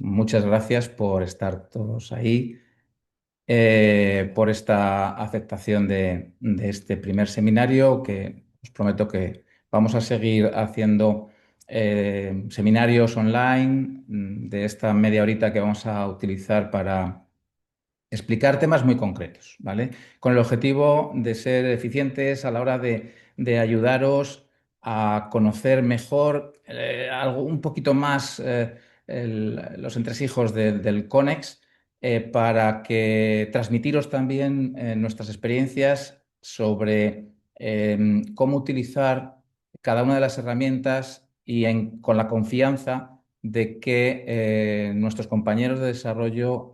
Muchas gracias por estar todos ahí, por esta aceptación de este primer seminario, que os prometo que vamos a seguir haciendo seminarios online de esta media horita que vamos a utilizar para explicar temas muy concretos, ¿vale? Con el objetivo de ser eficientes a la hora de ayudaros a conocer mejor algo un poquito más los entresijos del CONEX, para que transmitiros también nuestras experiencias sobre cómo utilizar cada una de las herramientas y con la confianza de que nuestros compañeros de desarrollo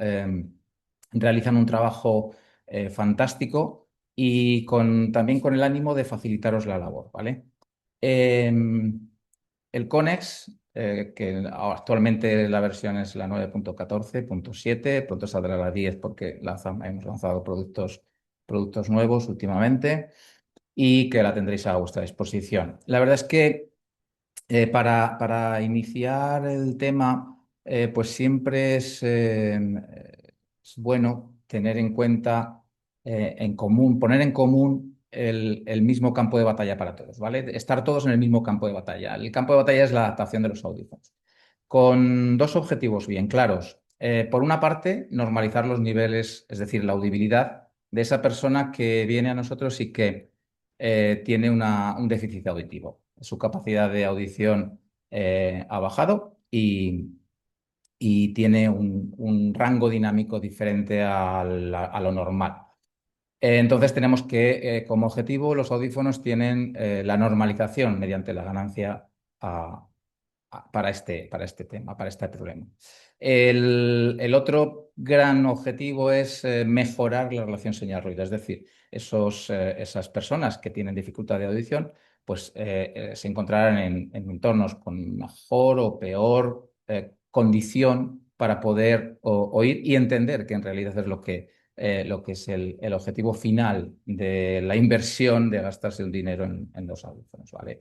realizan un trabajo fantástico y también con el ánimo de facilitaros la labor, ¿vale? El CONEX, que actualmente la versión es la 9.14.7, pronto saldrá la 10 porque hemos lanzado productos nuevos últimamente y que la tendréis a vuestra disposición. La verdad es que para iniciar el tema, pues siempre es bueno tener en cuenta, poner en común el mismo campo de batalla para todos, ¿vale? Estar todos en el mismo campo de batalla. El campo de batalla es la adaptación de los audífonos, con dos objetivos bien claros. Por una parte, normalizar los niveles, es decir, la audibilidad de esa persona que viene a nosotros y que tiene un déficit auditivo. Su capacidad de audición ha bajado y tiene un rango dinámico diferente a lo normal. Entonces tenemos que, como objetivo, los audífonos tienen la normalización mediante la ganancia a- para este tema, para este problema. El otro gran objetivo es mejorar la relación señal-ruido, es decir, esas personas que tienen dificultad de audición, pues se encontrarán en entornos con mejor o peor condición para poder oír y entender que en realidad es lo que es el objetivo final de la inversión de gastarse un dinero en los audífonos, ¿vale?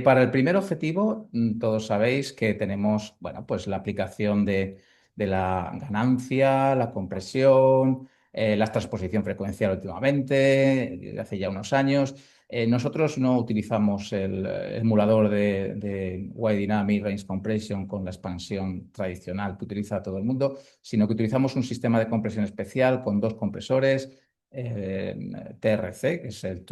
Para el primer objetivo, todos sabéis que tenemos, bueno, pues la aplicación de la ganancia, la compresión, la transposición frecuencial últimamente, desde hace ya unos años. Nosotros no utilizamos el emulador de Wide Dynamic Range Compression con la expansión tradicional que utiliza todo el mundo, sino que utilizamos un sistema de compresión especial con dos compresores, TRC, que es el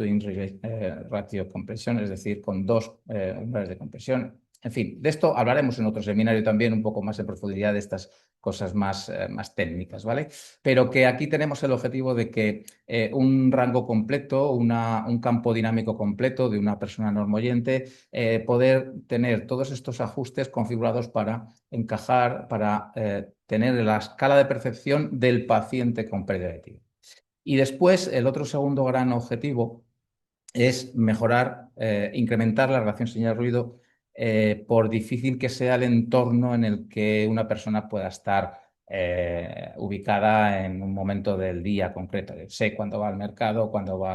Ratio Compression, es decir, con dos umbrales de compresión. En fin, de esto hablaremos en otro seminario también, un poco más en profundidad de estas cosas más técnicas, ¿vale? Pero que aquí tenemos el objetivo de que un rango completo, un campo dinámico completo de una persona normoyente, poder tener todos estos ajustes configurados para encajar, para tener la escala de percepción del paciente con pérdida auditiva. Y después, el otro segundo gran objetivo es mejorar, incrementar la relación señal-ruido, por difícil que sea el entorno en el que una persona pueda estar ubicada en un momento del día concreto. Sé cuándo va al mercado, cuándo va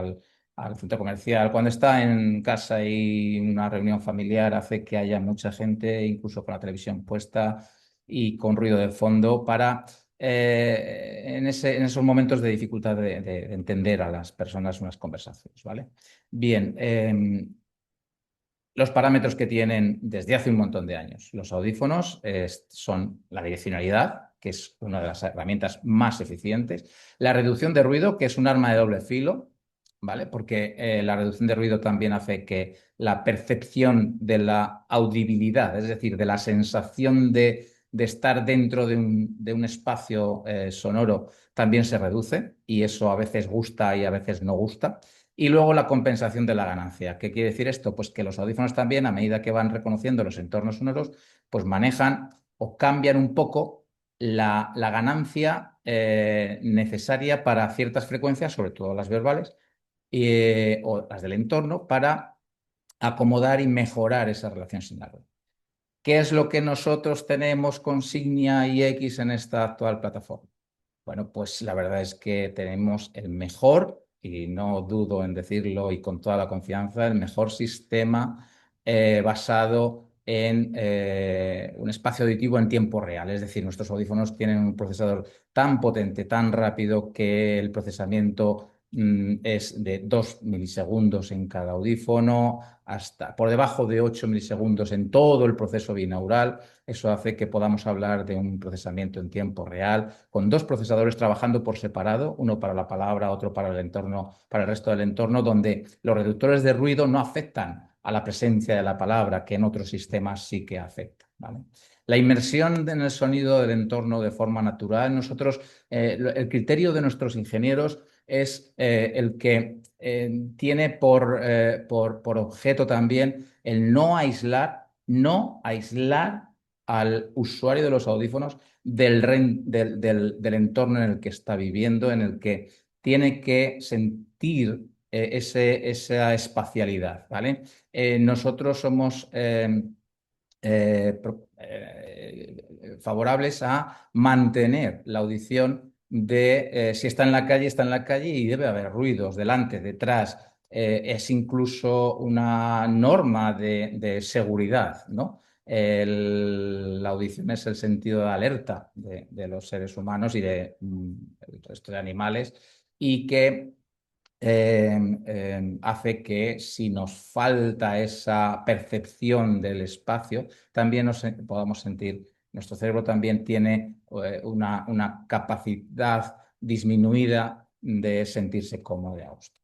al centro comercial, cuando está en casa y una reunión familiar hace que haya mucha gente, incluso con la televisión puesta y con ruido de fondo, para en esos momentos de dificultad de entender a las personas unas conversaciones, ¿vale? Bien, los parámetros que tienen desde hace un montón de años los audífonos son la direccionalidad, que es una de las herramientas más eficientes, la reducción de ruido, que es un arma de doble filo, ¿vale? Porque la reducción de ruido también hace que la percepción de la audibilidad, es decir, de la sensación de estar dentro de un espacio sonoro, también se reduce y eso a veces gusta y a veces no gusta. Y luego la compensación de la ganancia. ¿Qué quiere decir esto? Pues que los audífonos también, a medida que van reconociendo los entornos sonoros, pues manejan o cambian un poco la ganancia necesaria para ciertas frecuencias, sobre todo las verbales, o las del entorno, para acomodar y mejorar esa relación señal. ¿Qué es lo que nosotros tenemos con Signia y X en esta actual plataforma? Bueno, pues la verdad es que tenemos el mejor, y no dudo en decirlo y con toda la confianza, el mejor sistema basado en un espacio auditivo en tiempo real. Es decir, nuestros audífonos tienen un procesador tan potente, tan rápido, que el procesamiento es de 2 milisegundos en cada audífono, hasta por debajo de 8 milisegundos en todo el proceso binaural. Eso hace que podamos hablar de un procesamiento en tiempo real, con dos procesadores trabajando por separado, uno para la palabra, otro para el entorno, para el resto del entorno, donde los reductores de ruido no afectan a la presencia de la palabra, que en otros sistemas sí que afecta, ¿vale? La inmersión en el sonido del entorno de forma natural. Nosotros, el criterio de nuestros ingenieros es el que tiene por objeto también el no aislar al usuario de los audífonos del entorno en el que está viviendo, en el que tiene que sentir esa espacialidad, ¿vale? Nosotros somos favorables a mantener la audición de si está en la calle y debe haber ruidos delante, detrás. Es incluso una norma de seguridad, ¿no? La audición es el sentido de alerta de los seres humanos y de el resto de animales, y que hace que si nos falta esa percepción del espacio, también podamos sentir, nuestro cerebro también tiene una capacidad disminuida de sentirse cómodo y a gusto.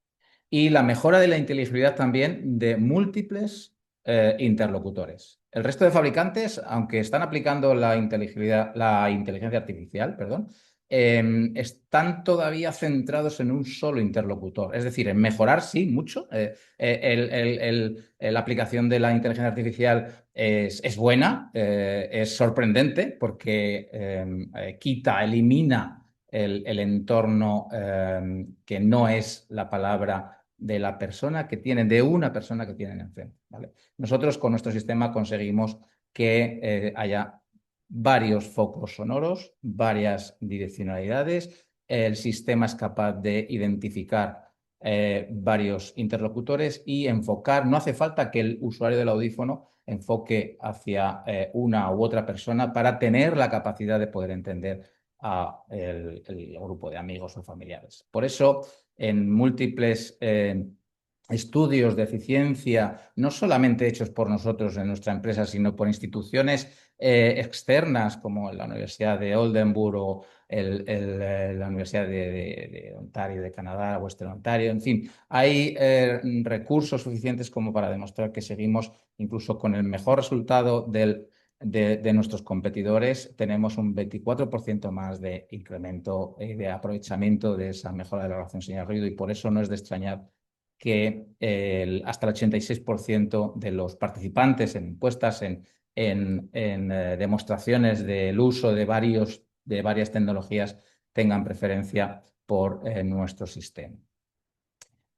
Y la mejora de la inteligibilidad también de múltiples interlocutores. El resto de fabricantes, aunque están aplicando la inteligencia artificial, perdón, están todavía centrados en un solo interlocutor. Es decir, en mejorar, sí, mucho. La aplicación de la inteligencia artificial es buena, es sorprendente porque elimina el entorno que no es la palabra de la persona que tienen, de una persona que tienen enfrente, ¿vale? Nosotros con nuestro sistema conseguimos que haya varios focos sonoros, varias direccionalidades. El sistema es capaz de identificar varios interlocutores y enfocar. No hace falta que el usuario del audífono enfoque hacia una u otra persona para tener la capacidad de poder entender a el grupo de amigos o familiares. Por eso, en múltiples estudios de eficiencia, no solamente hechos por nosotros en nuestra empresa, sino por instituciones externas como la Universidad de Oldenburg o la Universidad de Ontario, de Canadá, Western Ontario, en fin, hay recursos suficientes como para demostrar que seguimos incluso con el mejor resultado de nuestros competidores. Tenemos un 24% más de incremento de aprovechamiento de esa mejora de la relación señal-ruido, y por eso no es de extrañar que hasta el 86% de los participantes en encuestas, en demostraciones del uso de varias tecnologías, tengan preferencia por nuestro sistema.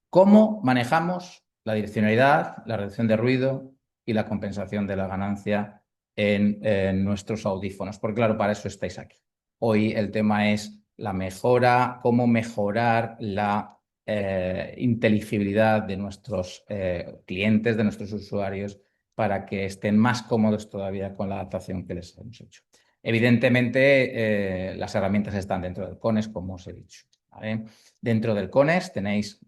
¿Cómo manejamos la direccionalidad, la reducción de ruido y la compensación de la ganancia en nuestros audífonos? Porque claro, para eso estáis aquí. Hoy el tema es la mejora, cómo mejorar la inteligibilidad de nuestros clientes, de nuestros usuarios, para que estén más cómodos todavía con la adaptación que les hemos hecho. Evidentemente, las herramientas están dentro del CONES, como os he dicho, ¿vale? Dentro del CONES tenéis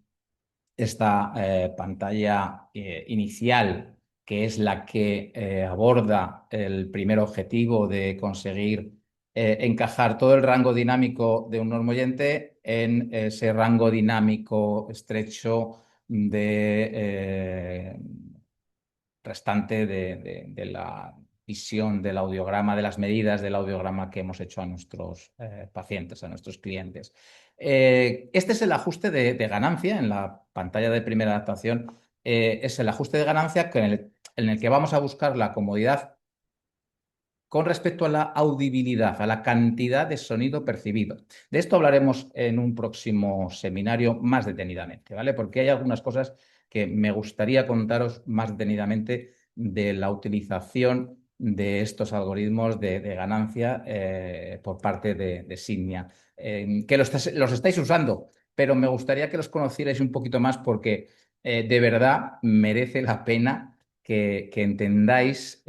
esta pantalla inicial, que es la que aborda el primer objetivo de conseguir encajar todo el rango dinámico de un normoyente en ese rango dinámico estrecho restante de la visión del audiograma, de las medidas del audiograma que hemos hecho a nuestros pacientes, a nuestros clientes. Este es el ajuste de ganancia en la pantalla de primera adaptación. Es el ajuste de ganancia en el que vamos a buscar la comodidad con respecto a la audibilidad, a la cantidad de sonido percibido. De esto hablaremos en un próximo seminario más detenidamente, ¿vale? Porque hay algunas cosas que me gustaría contaros más detenidamente de la utilización de estos algoritmos de ganancia por parte de Signia, que los estáis usando, pero me gustaría que los conocierais un poquito más porque de verdad merece la pena que entendáis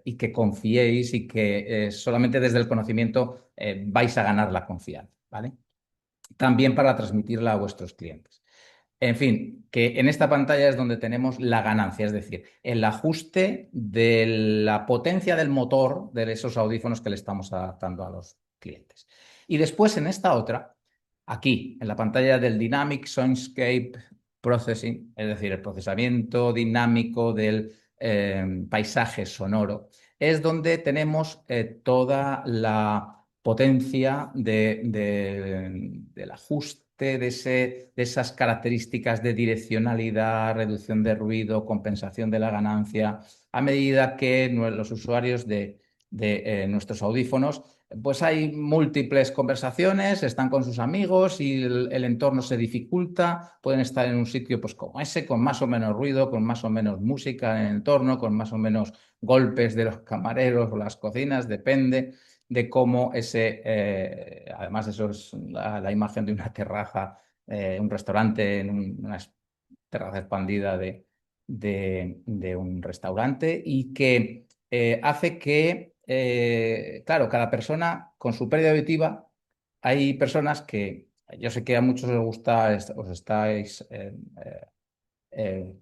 y que confiéis y que solamente desde el conocimiento vais a ganar la confianza, ¿vale? También para transmitirla a vuestros clientes. En fin, que en esta pantalla es donde tenemos la ganancia, es decir, el ajuste de la potencia del motor de esos audífonos que le estamos adaptando a los clientes. Y después en esta otra, aquí, en la pantalla del Dynamic Soundscape Processing, es decir, el procesamiento dinámico del paisaje sonoro, es donde tenemos toda la potencia del ajuste de esas características de direccionalidad, reducción de ruido, compensación de la ganancia, a medida que los usuarios de nuestros audífonos, pues hay múltiples conversaciones, están con sus amigos y el entorno se dificulta, pueden estar en un sitio pues como ese, con más o menos ruido, con más o menos música en el entorno, con más o menos golpes de los camareros o las cocinas, depende de cómo además eso es la imagen de una terraza, un restaurante en una terraza expandida de un restaurante y que hace que, claro, cada persona con su pérdida auditiva, hay personas que, yo sé que a muchos os gusta, os estáis eh,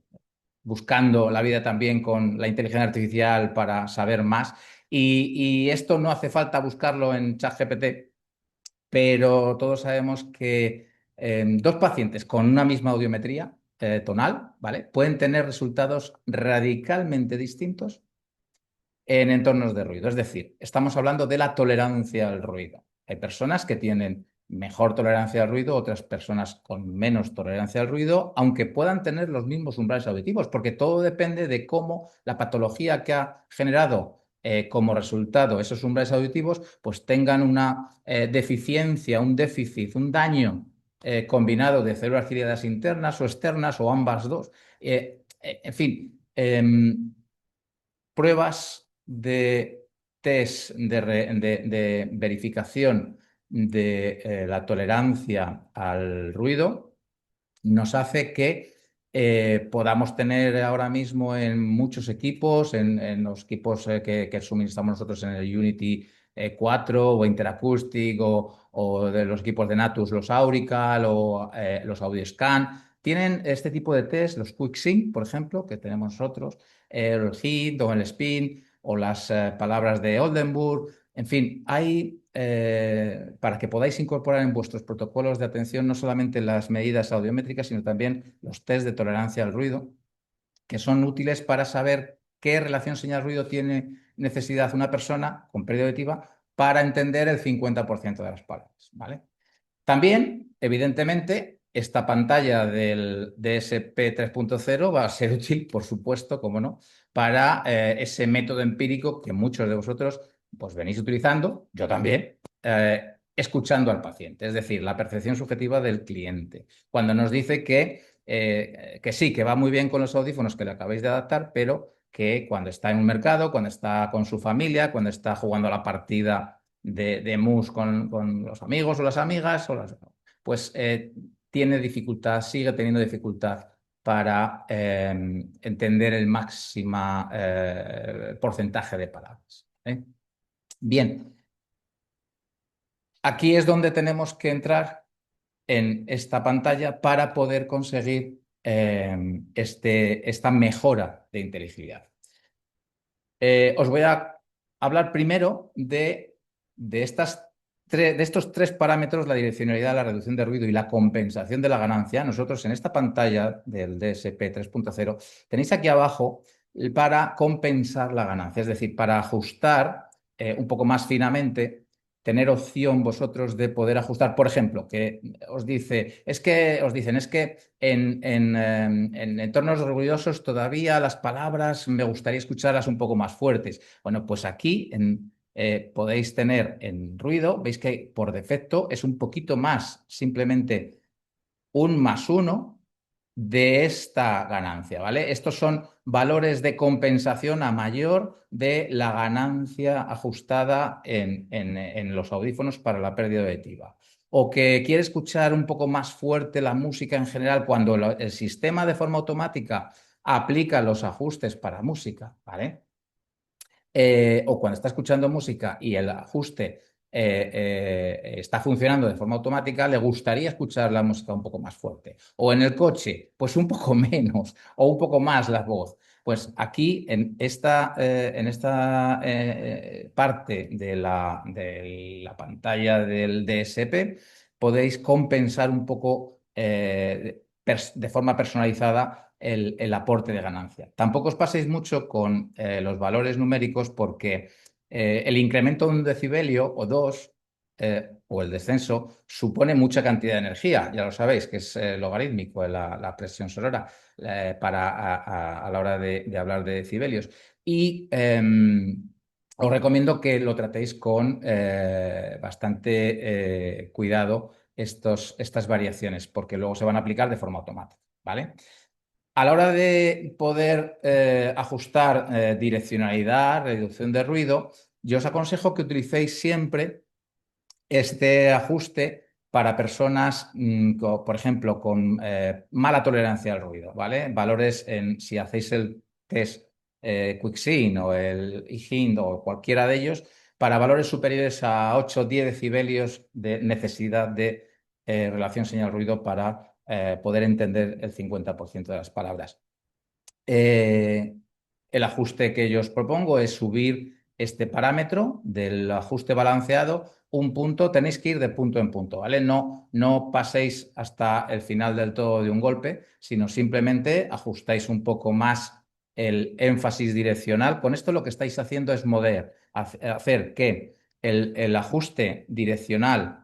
buscando la vida también con la inteligencia artificial para saber más. Y esto no hace falta buscarlo en ChatGPT, pero todos sabemos que dos pacientes con una misma audiometría tonal, ¿vale? Pueden tener resultados radicalmente distintos en entornos de ruido. Es decir, estamos hablando de la tolerancia al ruido. Hay personas que tienen mejor tolerancia al ruido, otras personas con menos tolerancia al ruido, aunque puedan tener los mismos umbrales auditivos, porque todo depende de cómo la patología que ha generado como resultado esos umbrales auditivos, pues tengan una deficiencia, un déficit, un daño combinado de células ciliadas internas o externas o ambas dos. En fin, pruebas de test de verificación de la tolerancia al ruido nos hace que podamos tener ahora mismo en muchos equipos, en los equipos que suministramos nosotros en el Unity 4 o Interacoustic o de los equipos de Natus, los Aurical o los AudioScan, tienen este tipo de test, los QuickSync, por ejemplo, que tenemos nosotros, el HIT o el SPIN o las palabras de Oldenburg. En fin, hay para que podáis incorporar en vuestros protocolos de atención no solamente las medidas audiométricas, sino también los test de tolerancia al ruido, que son útiles para saber qué relación señal-ruido tiene necesidad una persona con pérdida auditiva para entender el 50% de las palabras, ¿vale? También, evidentemente, esta pantalla del DSP 3.0 va a ser útil, por supuesto, como no, para ese método empírico que muchos de vosotros pues, venís utilizando, yo también, escuchando al paciente, es decir, la percepción subjetiva del cliente. Cuando nos dice que sí, que va muy bien con los audífonos que le acabáis de adaptar, pero que cuando está en un mercado, cuando está con su familia, cuando está jugando la partida de mus con los amigos o las amigas, pues tiene dificultad, sigue teniendo dificultad para entender el máximo porcentaje de palabras. Bien, aquí es donde tenemos que entrar en esta pantalla para poder conseguir esta mejora de inteligibilidad. Os voy a hablar primero de estos tres parámetros, la direccionalidad, la reducción de ruido y la compensación de la ganancia. Nosotros en esta pantalla del DSP 3.0 tenéis aquí abajo para compensar la ganancia, es decir, para ajustar un poco más finamente, tener opción vosotros de poder ajustar. Por ejemplo, que os dicen, es que en entornos ruidosos todavía las palabras me gustaría escucharlas un poco más fuertes. Bueno, pues aquí podéis tener en ruido, veis que por defecto es un poquito más, simplemente un +1 de esta ganancia, ¿vale? Estos son valores de compensación a mayor de la ganancia ajustada en los audífonos para la pérdida auditiva. O que quiere escuchar un poco más fuerte la música en general cuando el sistema de forma automática aplica los ajustes para música, ¿vale? O cuando está escuchando música y el ajuste está funcionando de forma automática, le gustaría escuchar la música un poco más fuerte. O en el coche, pues un poco menos o un poco más la voz. Pues aquí, en esta parte de la pantalla del DSP, podéis compensar un poco de forma personalizada el aporte de ganancia. Tampoco os paséis mucho con los valores numéricos porque el incremento de un decibelio o dos o el descenso supone mucha cantidad de energía, ya lo sabéis, que es logarítmico la presión sonora a la hora de hablar de decibelios. Y os recomiendo que lo tratéis con bastante cuidado estas variaciones, porque luego se van a aplicar de forma automática, ¿vale? A la hora de poder ajustar direccionalidad, reducción de ruido, yo os aconsejo que utilicéis siempre este ajuste para personas, por ejemplo, con mala tolerancia al ruido, ¿vale? Valores si hacéis el test Quicksync o el IHIND o cualquiera de ellos, para valores superiores a 8 o 10 decibelios de necesidad de relación señal-ruido para poder entender el 50% de las palabras. Eh, el ajuste que yo os propongo es subir este parámetro del ajuste balanceado un punto, tenéis que ir de punto en punto, ¿vale? No paséis hasta el final del todo de un golpe, sino simplemente ajustáis un poco más el énfasis direccional. Con esto lo que estáis haciendo es hacer que el ajuste direccional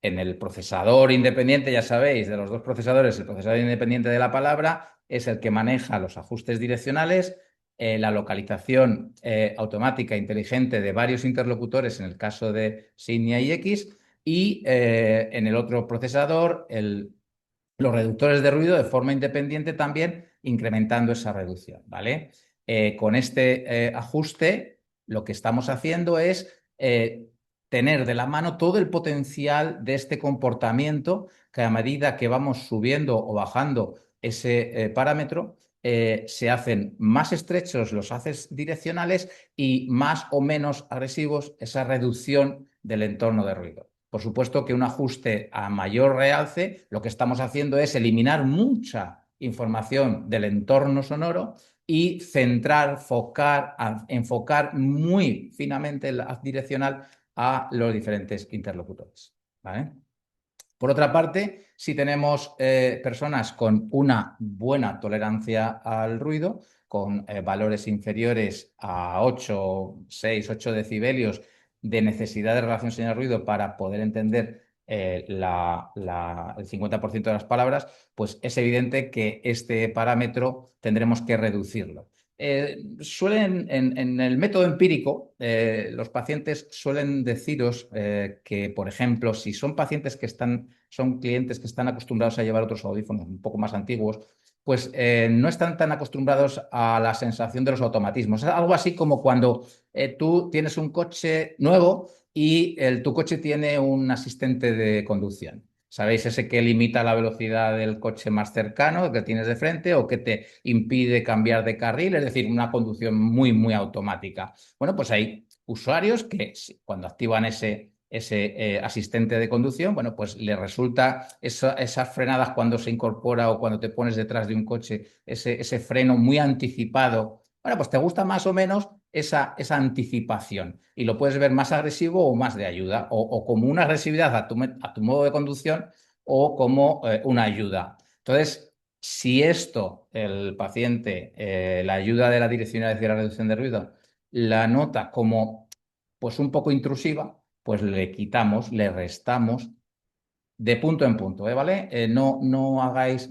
en el procesador independiente, ya sabéis, de los dos procesadores, el procesador independiente de la palabra es el que maneja los ajustes direccionales, la localización automática inteligente de varios interlocutores en el caso de Signia y X, y en el otro procesador los reductores de ruido de forma independiente también, incrementando esa reducción, ¿vale? Con este ajuste, lo que estamos haciendo es tener de la mano todo el potencial de este comportamiento que a medida que vamos subiendo o bajando ese parámetro, se hacen más estrechos los haces direccionales y más o menos agresivos esa reducción del entorno de ruido. Por supuesto que un ajuste a mayor realce, lo que estamos haciendo es eliminar mucha información del entorno sonoro y enfocar muy finamente el haz direccional a los diferentes interlocutores, ¿vale? Por otra parte, si tenemos personas con una buena tolerancia al ruido, con valores inferiores a 8, 6, 8 decibelios de necesidad de relación señal-ruido para poder entender el 50% de las palabras, pues es evidente que este parámetro tendremos que reducirlo. En el método empírico, los pacientes suelen deciros que, por ejemplo, si son pacientes son clientes que están acostumbrados a llevar otros audífonos un poco más antiguos, pues no están tan acostumbrados a la sensación de los automatismos. Es algo así como cuando tú tienes un coche nuevo y tu coche tiene un asistente de conducción. ¿Sabéis? Ese que limita la velocidad del coche más cercano que tienes de frente o que te impide cambiar de carril, es decir, una conducción muy, muy automática. Bueno, pues hay usuarios que cuando activan ese asistente de conducción, bueno, pues le resulta esas frenadas cuando se incorpora o cuando te pones detrás de un coche, ese freno muy anticipado. Bueno, pues te gusta más o menos esa anticipación y lo puedes ver más agresivo o más de ayuda, o como una agresividad a tu modo de conducción o como una ayuda. Entonces, si el paciente, la ayuda de la direccionalidad y la reducción de ruido, la nota como pues un poco intrusiva, pues le quitamos, le restamos de punto en punto, ¿vale? No hagáis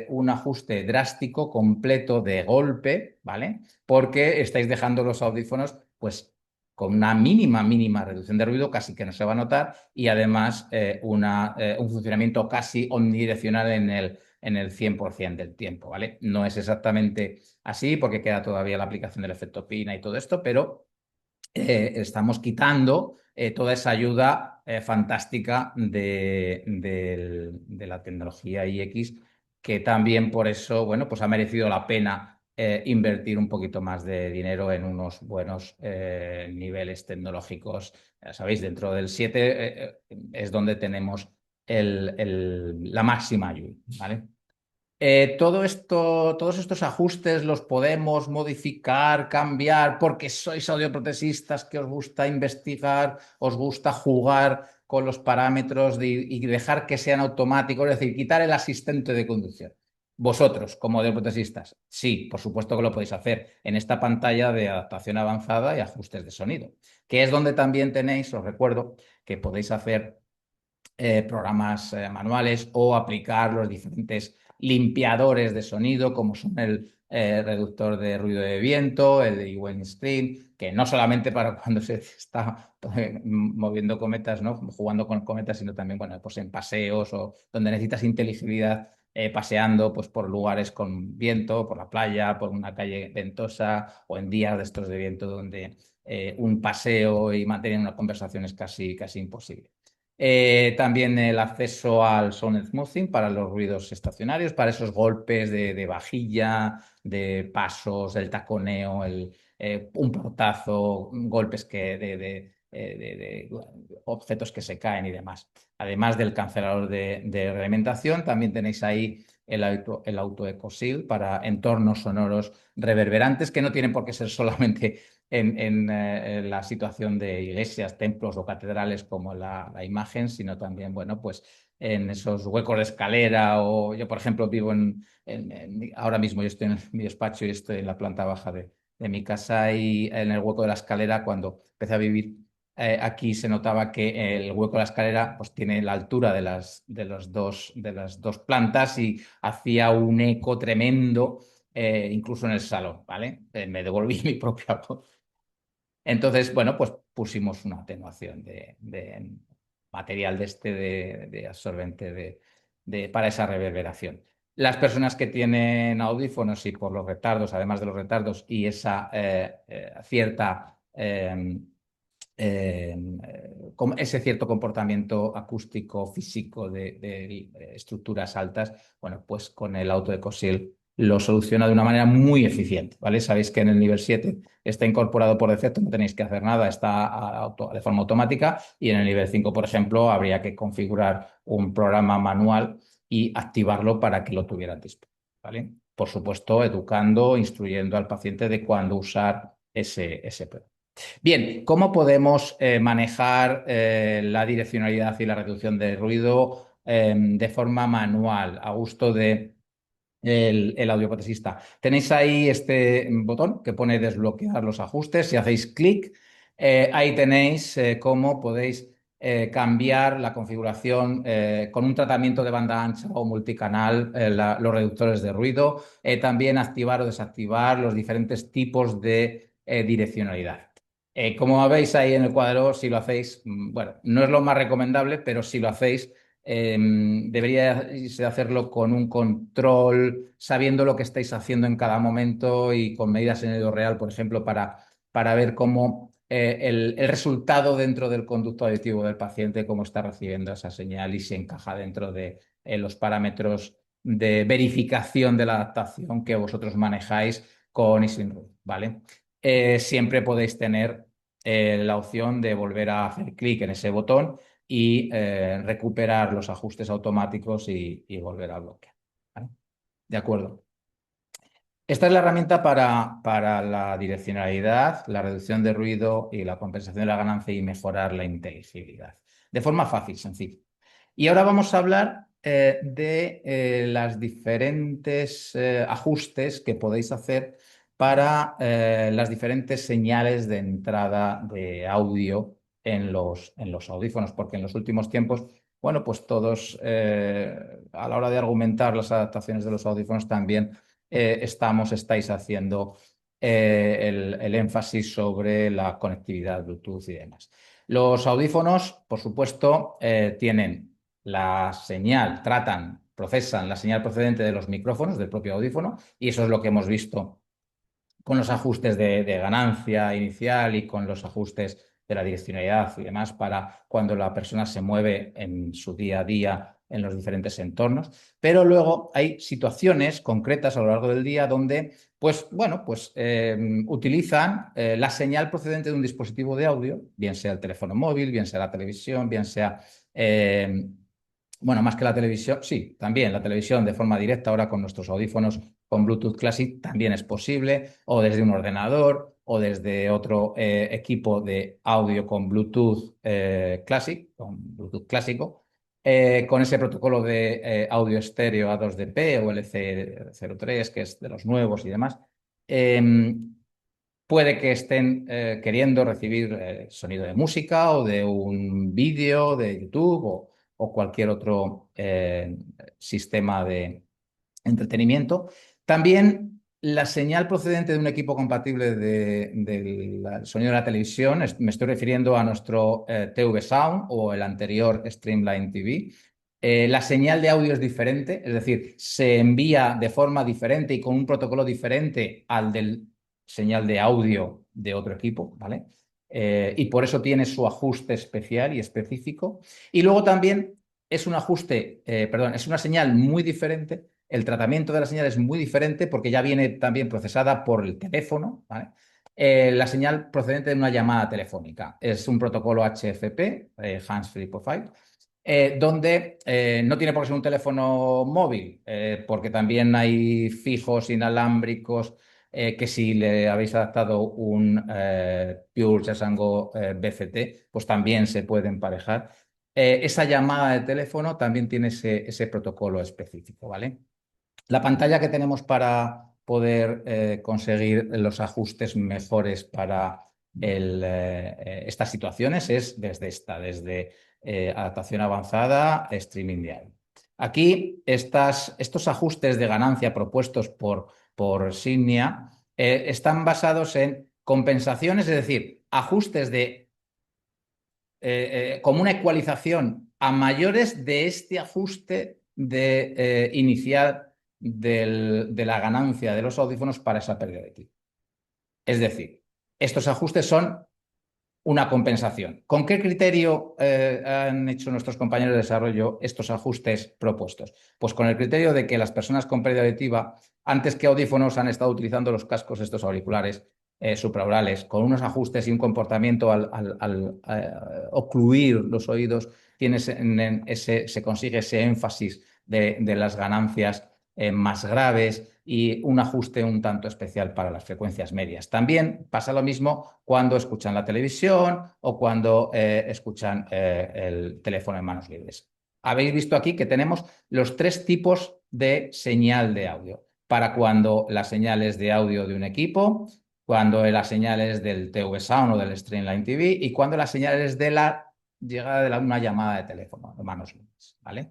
un ajuste drástico, completo, de golpe, ¿vale? Porque estáis dejando los audífonos, pues, con una mínima, mínima reducción de ruido, casi que no se va a notar, y además un funcionamiento casi omnidireccional en el 100% del tiempo, ¿vale? No es exactamente así, porque queda todavía la aplicación del efecto Pina y todo esto, pero estamos quitando toda esa ayuda fantástica de la tecnología iX que también por eso, bueno, pues ha merecido la pena invertir un poquito más de dinero en unos buenos niveles tecnológicos. Ya sabéis, dentro del 7 es donde tenemos la máxima ayuda, ¿vale? Todo esto, todos estos ajustes los podemos modificar, cambiar, porque sois audioprotesistas que os gusta investigar, os gusta jugar con los parámetros y dejar que sean automáticos, es decir, quitar el asistente de conducción. Vosotros, como audioprotesistas, sí, por supuesto que lo podéis hacer en esta pantalla de adaptación avanzada y ajustes de sonido, que es donde también tenéis, os recuerdo, que podéis hacer programas manuales o aplicar los diferentes limpiadores de sonido, como son el reductor de ruido de viento, el de Iwan Screen, que no solamente para cuando se está moviendo cometas, ¿no? Jugando con cometas, sino también, bueno, pues en paseos o donde necesitas inteligibilidad paseando pues, por lugares con viento, por la playa, por una calle ventosa o en días de estos de viento donde un paseo y mantener una conversación es casi imposible. También el acceso al sound smoothing para los ruidos estacionarios, para esos golpes de vajilla, de pasos, el taconeo, un portazo, golpes de objetos que se caen y demás. Además del cancelador de realimentación, también tenéis ahí el auto Eco Seal para entornos sonoros reverberantes que no tienen por qué ser solamente en la situación de iglesias, templos o catedrales como la imagen, sino también, bueno, pues en esos huecos de escalera o yo, por ejemplo, vivo ahora mismo yo estoy en mi despacho y estoy en la planta baja de mi casa y en el hueco de la escalera cuando empecé a vivir aquí se notaba que el hueco de la escalera pues, tiene la altura de las dos plantas y hacía un eco tremendo, incluso en el salón, ¿vale? Me devolví mi propia voz. Entonces, bueno, pues pusimos una atenuación de material de absorbente para esa reverberación. Las personas que tienen audífonos y por los retardos, además de los retardos y esa cierta ese cierto comportamiento acústico físico de estructuras altas, bueno, pues con el auto de Cosil lo soluciona de una manera muy eficiente, ¿vale? Sabéis que en el nivel 7 está incorporado por defecto, no tenéis que hacer nada, está de forma automática y en el nivel 5, por ejemplo, habría que configurar un programa manual y activarlo para que lo tuvieran disponible, ¿vale? Por supuesto, educando, instruyendo al paciente de cuándo usar ese programa. Bien, ¿cómo podemos manejar la direccionalidad y la reducción de ruido de forma manual, a gusto de el audioprotesista? Tenéis ahí este botón que pone desbloquear los ajustes. Si hacéis clic, ahí tenéis cómo podéis cambiar la configuración con un tratamiento de banda ancha o multicanal, los reductores de ruido, también activar o desactivar los diferentes tipos de direccionalidad. Como veis ahí en el cuadro, si lo hacéis, bueno, no es lo más recomendable, pero si lo hacéis, deberíais hacerlo con un control, sabiendo lo que estáis haciendo en cada momento y con medidas en el real, por ejemplo, para ver cómo el resultado dentro del conducto auditivo del paciente, cómo está recibiendo esa señal y si encaja dentro de los parámetros de verificación de la adaptación que vosotros manejáis con y sin ruido, ¿vale? Siempre podéis tener la opción de volver a hacer clic en ese botón y recuperar los ajustes automáticos y volver a bloquear, ¿vale? De acuerdo. Esta es la herramienta para la direccionalidad, la reducción de ruido y la compensación de la ganancia y mejorar la inteligibilidad. De forma fácil, sencilla. Y ahora vamos a hablar de las diferentes ajustes que podéis hacer para las diferentes señales de entrada de audio en los audífonos, porque en los últimos tiempos, bueno, pues todos a la hora de argumentar las adaptaciones de los audífonos también estáis haciendo el énfasis sobre la conectividad Bluetooth y demás. Los audífonos, por supuesto, tienen la señal, procesan la señal procedente de los micrófonos del propio audífono y eso es lo que hemos visto con los ajustes de ganancia inicial y con los ajustes de la direccionalidad y demás para cuando la persona se mueve en su día a día en los diferentes entornos, pero luego hay situaciones concretas a lo largo del día donde, pues, bueno, pues utilizan la señal procedente de un dispositivo de audio, bien sea el teléfono móvil, bien sea la televisión, bien sea... bueno, más que la televisión, sí, también la televisión de forma directa ahora con nuestros audífonos con Bluetooth Classic también es posible, o desde un ordenador, o desde otro equipo de audio con Bluetooth Classic, con Bluetooth clásico, con ese protocolo de audio estéreo A2DP o LC03, que es de los nuevos y demás. Puede que estén queriendo recibir sonido de música o de un vídeo de YouTube o cualquier otro sistema de entretenimiento. También la señal procedente de un equipo compatible del sonido de la televisión, me estoy refiriendo a nuestro TV Sound o el anterior Streamline TV. La señal de audio es diferente, es decir, se envía de forma diferente y con un protocolo diferente al del señal de audio de otro equipo, ¿vale? Y por eso tiene su ajuste especial y específico. Y luego también es un ajuste, perdón, es una señal muy diferente. El tratamiento de la señal es muy diferente porque ya viene también procesada por el teléfono, ¿vale? La señal procedente de una llamada telefónica. Es un protocolo HFP, Hands Free Profile, donde no tiene por qué ser un teléfono móvil, porque también hay fijos inalámbricos que si le habéis adaptado un Pure Sasango BCT, pues también se puede emparejar. Esa llamada de teléfono también tiene ese protocolo específico, ¿vale? La pantalla que tenemos para poder conseguir los ajustes mejores para estas situaciones es desde adaptación avanzada, streaming diario. Aquí estos ajustes de ganancia propuestos por Signia están basados en compensaciones, es decir, ajustes como una ecualización a mayores de este ajuste inicial de la ganancia de los audífonos para esa pérdida de equipo. Es decir, estos ajustes son una compensación. ¿Con qué criterio han hecho nuestros compañeros de desarrollo estos ajustes propuestos? Pues con el criterio de que las personas con pérdida auditiva, antes que audífonos, han estado utilizando los cascos, estos auriculares supraorales, con unos ajustes y un comportamiento al ocluir los oídos, se consigue ese énfasis de las ganancias más graves y un ajuste un tanto especial para las frecuencias medias. También pasa lo mismo cuando escuchan la televisión o cuando escuchan el teléfono en manos libres. Habéis visto aquí que tenemos los tres tipos de señal de audio. Para cuando la señal es de audio de un equipo, cuando la señal es del TV Sound o del Streamline TV y cuando la señal es de la llegada de una llamada de teléfono en manos libres, ¿vale?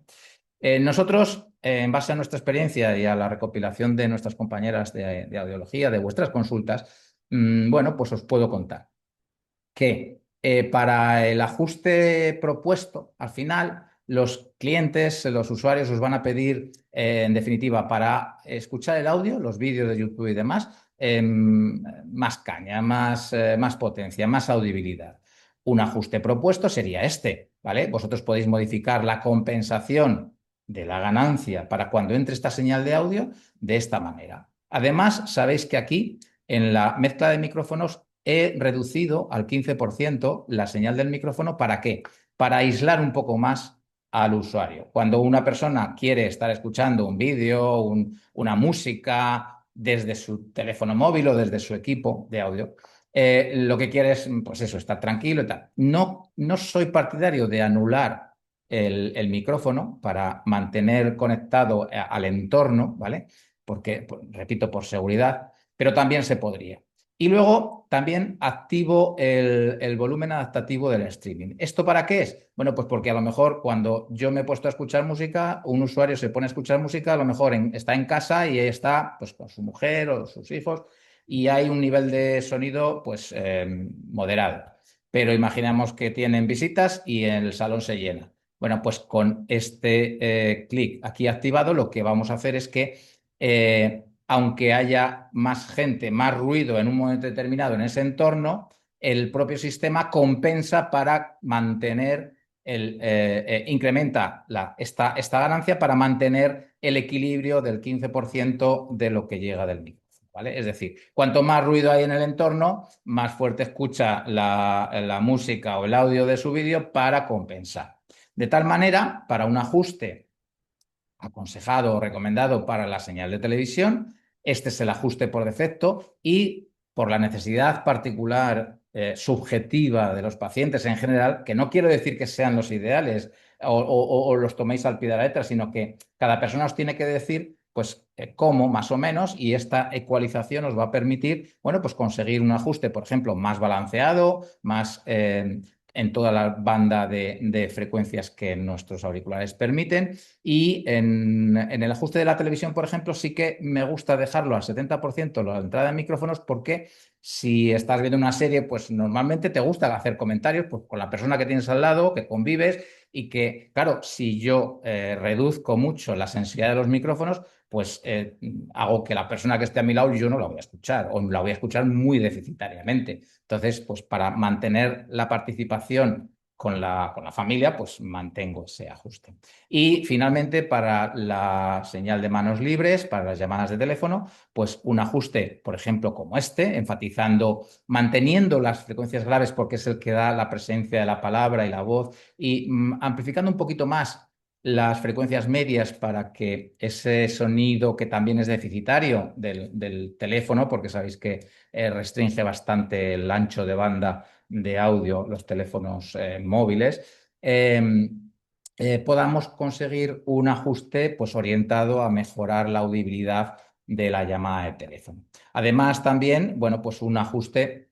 Nosotros, en base a nuestra experiencia y a la recopilación de nuestras compañeras de audiología, de vuestras consultas, bueno, pues os puedo contar que para el ajuste propuesto, al final, los clientes, los usuarios os van a pedir, en definitiva, para escuchar el audio, los vídeos de YouTube y demás, más caña, más potencia, más audibilidad. Un ajuste propuesto sería este, ¿vale? Vosotros podéis modificar la compensación de la ganancia para cuando entre esta señal de audio de esta manera. Además, sabéis que aquí en la mezcla de micrófonos he reducido al 15% la señal del micrófono. ¿Para qué? Para aislar un poco más al usuario. Cuando una persona quiere estar escuchando un vídeo, una música desde su teléfono móvil o desde su equipo de audio, lo que quiere es, pues eso, estar tranquilo y tal. No soy partidario de anular el micrófono para mantener conectado al entorno, ¿vale? Porque, repito, por seguridad, pero también se podría. Y luego también activo el volumen adaptativo del streaming. ¿Esto para qué es? Bueno, pues porque a lo mejor cuando yo me he puesto a escuchar música, un usuario se pone a escuchar música, a lo mejor está en casa y está pues, con su mujer o sus hijos y hay un nivel de sonido pues moderado. Pero imaginamos que tienen visitas y el salón se llena. Bueno, pues con este clic aquí activado, lo que vamos a hacer es que aunque haya más gente, más ruido en un momento determinado en ese entorno, el propio sistema compensa para mantener incrementa esta ganancia para mantener el equilibrio del 15% de lo que llega del micrófono. ¿Vale? Es decir, cuanto más ruido hay en el entorno, más fuerte escucha la música o el audio de su vídeo para compensar. De tal manera, para un ajuste aconsejado o recomendado para la señal de televisión, este es el ajuste por defecto y por la necesidad particular subjetiva de los pacientes en general, que no quiero decir que sean los ideales o los toméis al pie de la letra, sino que cada persona os tiene que decir pues cómo más o menos, y esta ecualización os va a permitir, bueno, pues conseguir un ajuste, por ejemplo, más balanceado, más en toda la banda de frecuencias que nuestros auriculares permiten. Y en el ajuste de la televisión, por ejemplo, sí que me gusta dejarlo al 70% la entrada de micrófonos, porque si estás viendo una serie, pues normalmente te gusta hacer comentarios pues, con la persona que tienes al lado, que convives, y que, claro, si yo reduzco mucho la sensibilidad de los micrófonos, pues hago que la persona que esté a mi lado yo no la voy a escuchar, o la voy a escuchar muy deficitariamente. Entonces, pues para mantener la participación con la familia, pues mantengo ese ajuste. Y finalmente, para la señal de manos libres, para las llamadas de teléfono, pues un ajuste, por ejemplo, como este, enfatizando, manteniendo las frecuencias graves porque es el que da la presencia de la palabra y la voz, y amplificando un poquito más las frecuencias medias para que ese sonido que también es deficitario del teléfono, porque sabéis que restringe bastante el ancho de banda de audio los teléfonos móviles, podamos conseguir un ajuste pues, orientado a mejorar la audibilidad de la llamada de teléfono. Además, también, bueno, pues un ajuste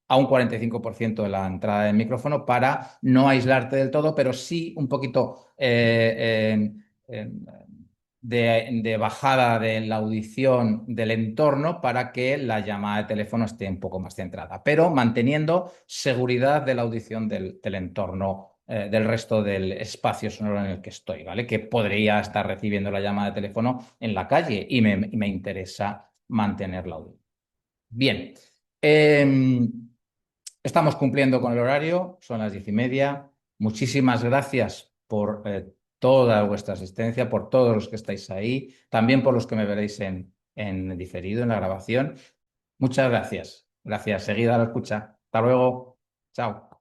a un 45% de la entrada del micrófono para no aislarte del todo, pero sí un poquito de bajada de la audición del entorno para que la llamada de teléfono esté un poco más centrada, pero manteniendo seguridad de la audición del entorno, del resto del espacio sonoro en el que estoy, ¿vale? Que podría estar recibiendo la llamada de teléfono en la calle y me interesa mantener la audición. Bien, estamos cumpliendo con el horario, son las 10:30. Muchísimas gracias por toda vuestra asistencia, por todos los que estáis ahí, también por los que me veréis en diferido, en la grabación. Muchas gracias. Gracias. Seguida a la escucha. Hasta luego. Chao.